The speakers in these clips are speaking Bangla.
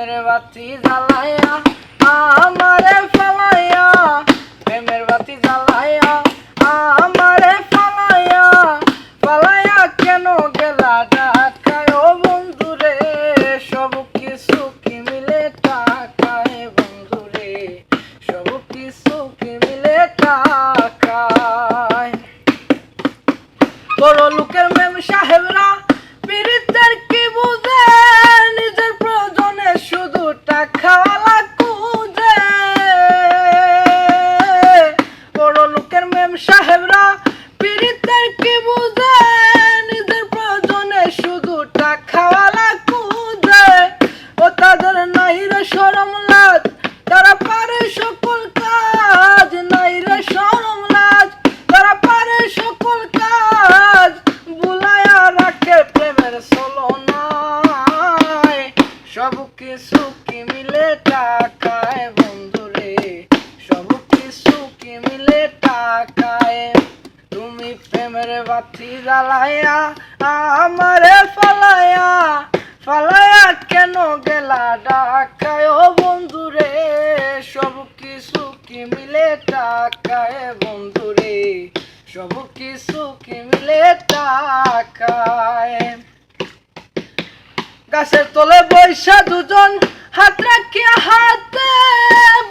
প্রেমের বাতি জ্বালায়া আমারে ফালাইয়া, প্রেমের বাতি জ্বালায়া আমারে ফালাইয়া, ফালাইয়া কেন গেলা ঢাকায় ও বন্ধুরে, সব কিছু কি মিলে টাকায় বন্ধুরে, সব কিছু কি মিলে টাকায়। বড় লোকের মেম সাহেবরা পীড়িতের কি বুঝে, নিজের প্রয়োজনে শুধু টাকাওয়ালা খুঁজে। বড় লোকের মেম সাহেবরা পীড়িতের কি বুঝে, নিজের প্রয়োজনে শুধু টাকাওয়ালা খুঁজে। ও তাদের নাই রে শরম লাজ, তারা পারে সকল কাজ, নাই রে শরম লাজ, তারা পারে সকল কাজ, বুলায়া রাখে প্রেমের ছলনায়, সব কিছু কি মিলে টাকায় বন্ধুরে, সব কিছু কি মিলে টাকায়। তুমি প্রেমের বাতি জ্বালায়া আমারে ফালায়া, ফালায়া কেন গেলা ঢাকায় ও বন্ধুরে, সব কিছু কি মিলে টাকায় বন্ধুরে, সব কিছু কি মিলে টাকায়। গাছের তলে বৈশা দুজন হাত রাখিয়া হাতে,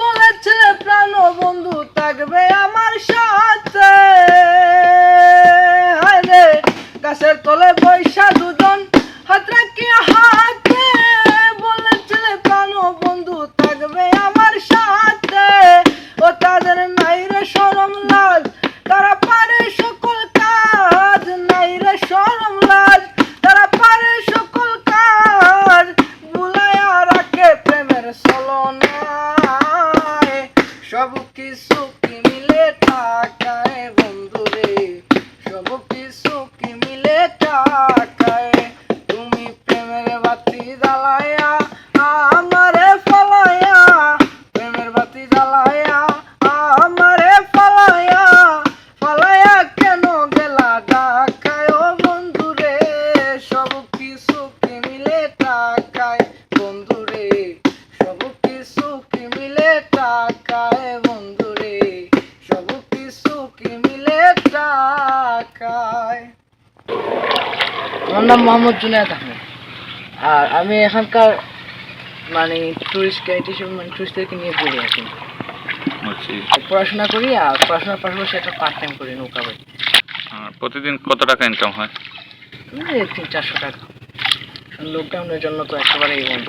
বলেছে প্রাণ বন্ধু থাকবে আমার সাথে। হায়রে গাছের তলে বৈশা দুজন হাত রাখিয়া হাতে, বলেছে প্রাণ বন্ধু থাকবে আমার সাথে। ও তাদের নাই রে শরম লাজ, তারা পারে সকল কাজ, নাই রে শরম লাজ, তারা পারে সকল কাজ, বুলায়া রাখে প্রেমের ছলনায়, সব কিছু কি মিলে টাকায় বন্ধুরে, সব কিছু কি মিলে টাকায়। তুমি প্রেমের বাতি জ্বালায়া আমারে ফালায়া, প্রেমের বাতি জ্বালায়া আমারে ফালায়া, ফালায়া কেন গেলা ঢাকায় ও বন্ধুরে, সব কিছু কি মিলে টাকায় বন্ধুরে, সব কিছু কি মিলে টাকায় বন্ধুরে, সব কিছু কি মিলে টাকায়। আমার নাম মোহাম্মদ জুনায়েদ আহমেদ, আর আমি এখানকার মানে টুরিস্ট গাইড হিসেবে, মানে টুরিস্টদেরকে নিয়ে ঘুরি আর কি। পড়াশোনা করি, আর পড়াশোনার পাশাপাশি একটা পার্ট টাইম করি নৌকা বাই। প্রতিদিন কত টাকা ইনকাম হয়? 300-400 টাকা। লকডাউনের জন্য তো একেবারেই বন্ধ।